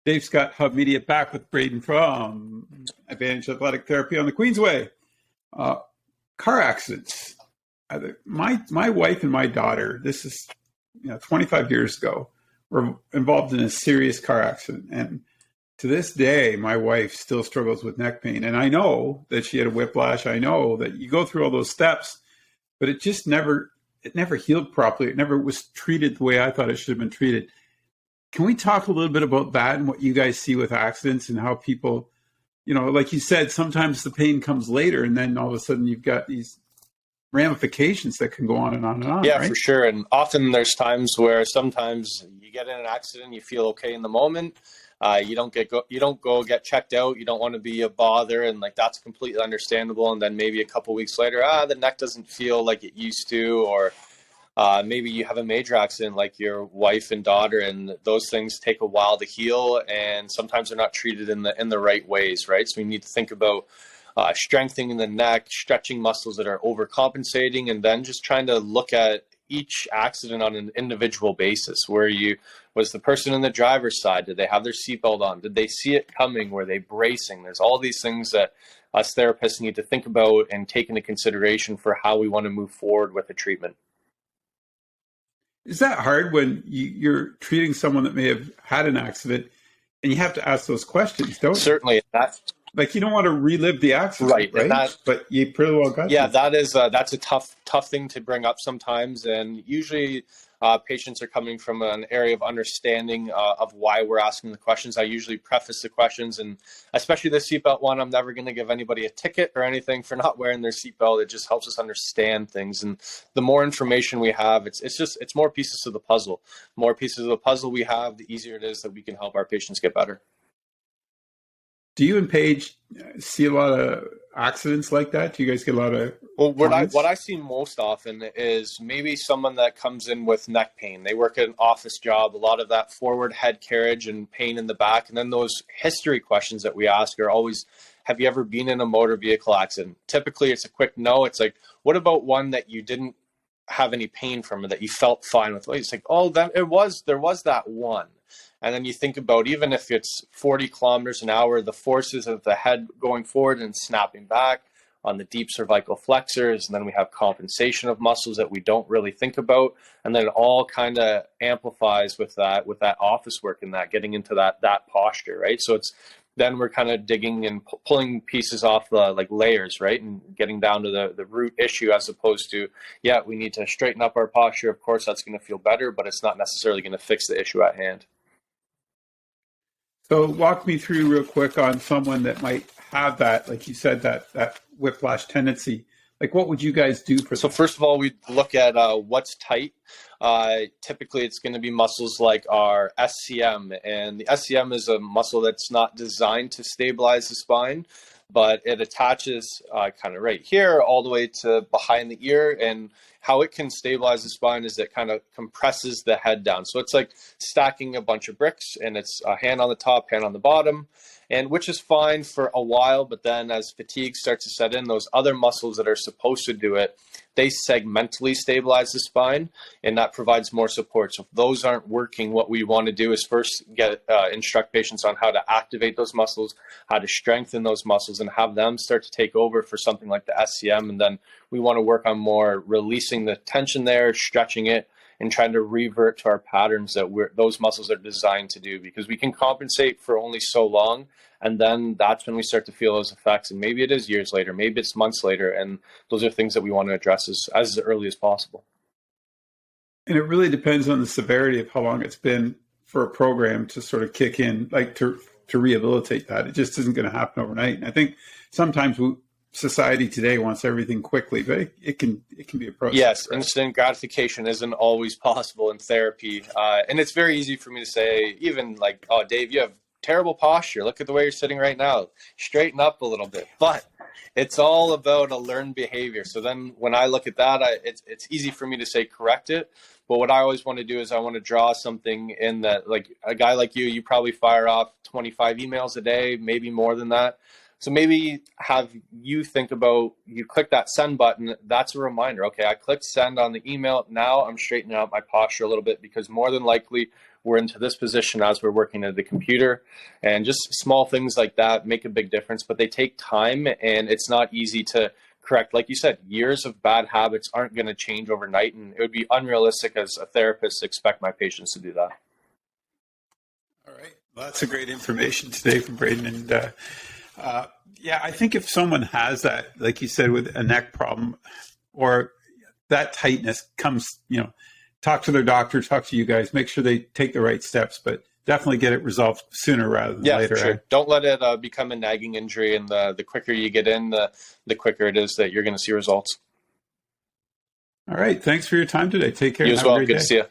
Dave Scott, Hub Media, back with Braden from Advantage Athletic Therapy on the Queensway. Car accidents. My wife and my daughter, this is 25 years ago, were involved in a serious car accident. And to this day, my wife still struggles with neck pain. And I know that she had a whiplash. I know that you go through all those steps, but it just never healed properly. It never was treated the way I thought it should have been treated. Can we talk a little bit about that and what you guys see with accidents and how people, like you said, sometimes the pain comes later and then all of a sudden you've got these ramifications that can go on and on and on. Yeah, right? For sure. And often there's times where sometimes you get in an accident, you feel okay in the moment. You don't go get checked out. You don't want to be a bother. And that's completely understandable. And then maybe a couple weeks later, the neck doesn't feel like it used to, or maybe you have a major accident like your wife and daughter, and those things take a while to heal, and sometimes they're not treated in the right ways, right? So we need to think about strengthening the neck, stretching muscles that are overcompensating, and then just trying to look at each accident on an individual basis. Was the person in the driver's side? Did they have their seatbelt on? Did they see it coming? Were they bracing? There's all these things that us therapists need to think about and take into consideration for how we want to move forward with the treatment. Is that hard when you're treating someone that may have had an accident and you have to ask those questions, don't you? Certainly. You don't want to relive the accident, right? But you pretty well got that's a tough thing to bring up sometimes. And usually patients are coming from an area of understanding of why we're asking the questions. I usually preface the questions, and especially the seatbelt one, I'm never going to give anybody a ticket or anything for not wearing their seatbelt. It just helps us understand things. And the more information we have, it's more pieces of the puzzle. The more pieces of the puzzle we have, the easier it is that we can help our patients get better. Do you and Paige see a lot of accidents like that? Do you guys get a lot of... Well, what I see most often is maybe someone that comes in with neck pain. They work at an office job, a lot of that forward head carriage and pain in the back. And then those history questions that we ask are always, have you ever been in a motor vehicle accident? Typically, it's a quick no. It's like, what about one that you didn't have any pain from or that you felt fine with? It's like, there was that one. And then you think about, even if it's 40 kilometers an hour, the forces of the head going forward and snapping back on the deep cervical flexors. And then we have compensation of muscles that we don't really think about. And then it all kind of amplifies with that office work and that getting into that posture, right? So then we're kind of digging and pulling pieces off the layers, right? And getting down to the root issue, as opposed to, we need to straighten up our posture. Of course, that's going to feel better, but it's not necessarily going to fix the issue at hand. So walk me through real quick on someone that might have that, like you said, that whiplash tendency. What would you guys do for them? So first of all, we look at what's tight. Typically, it's going to be muscles like our SCM. And the SCM is a muscle that's not designed to stabilize the spine, but it attaches kind of right here all the way to behind the ear. And how it can stabilize the spine is it kind of compresses the head down. So it's like stacking a bunch of bricks, and it's a hand on the top, hand on the bottom, and which is fine for a while. But then as fatigue starts to set in, those other muscles that are supposed to do it, they segmentally stabilize the spine, and that provides more support. So if those aren't working, what we want to do is first instruct patients on how to activate those muscles, how to strengthen those muscles, and have them start to take over for something like the SCM. And then we want to work on more releasing the tension there, stretching it, and trying to revert to our patterns that those muscles are designed to do, because we can compensate for only so long. And then that's when we start to feel those effects. And maybe it is years later, maybe it's months later. And those are things that we want to address as early as possible. And it really depends on the severity of how long it's been for a program to sort of kick in, to rehabilitate that. It just isn't going to happen overnight. And I think sometimes society today wants everything quickly, but it can be a process. Yes, right? Instant gratification isn't always possible in therapy. And it's very easy for me to say, even oh, Dave, you have terrible posture. Look at the way you're sitting right now. Straighten up a little bit. But it's all about a learned behavior. So then when I look at that, it's easy for me to say correct it. But what I always want to do is I want to draw something in that, a guy like you probably fire off 25 emails a day, maybe more than that. So maybe have you think about, you click that send button, that's a reminder. Okay, I clicked send on the email. Now I'm straightening out my posture a little bit, because more than likely we're into this position as we're working at the computer. And just small things like that make a big difference, but they take time, and it's not easy to correct. Like you said, years of bad habits aren't going to change overnight, and it would be unrealistic as a therapist to expect my patients to do that. All right. Lots of great information today from Braden. And yeah, I think if someone has that, like you said, with a neck problem or that tightness comes, talk to their doctor, talk to you guys, make sure they take the right steps, but definitely get it resolved sooner rather than later. For sure. Don't let it become a nagging injury, and the quicker you get in, the quicker it is that you're going to see results. All right. Thanks for your time today. Take care. You as well. Good to see you.